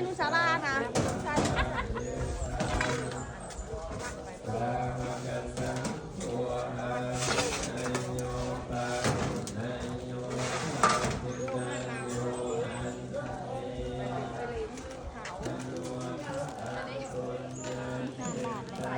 นูสารานะใคร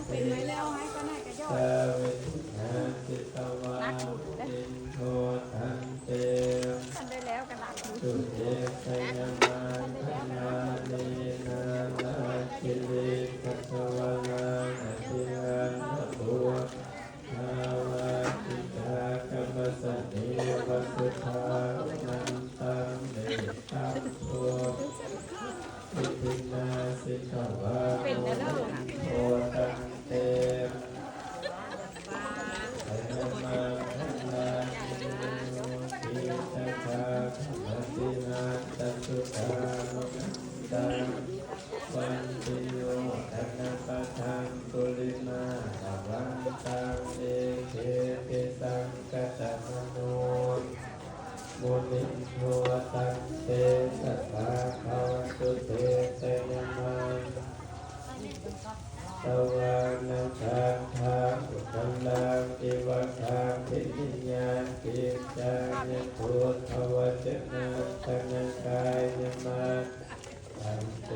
เป็นแล้วลูกมุนิโนตันเตสัสสะภะตุเตเตนะมังตวานังคันธาอุตังลังจิวะคังทิญญาปิจายะพุทธวจนะตนะกายะมาอันเต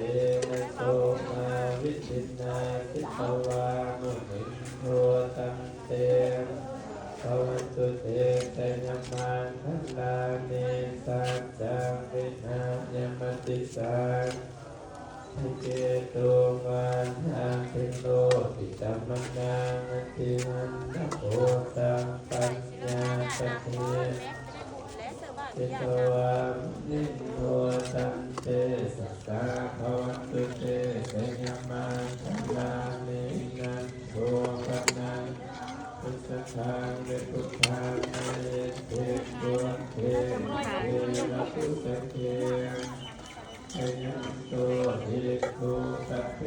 นะโตมาวิจินาทิตวามุนิโนตันเตภวันตุเตเตนะมังคันลานิสัจจังวินาญมติสังเจตุมันหังทิโลติตัมมังนังติมันนะโพตังปัญญาปะเทจิตวานิโนตันเตสัสสะภวันตุเตเตนะมังคันลานินันโทปะนังพุทธทางเวทุทางเนเตตุเทเทระพุทธเทยันโตภิกขุสัพเพ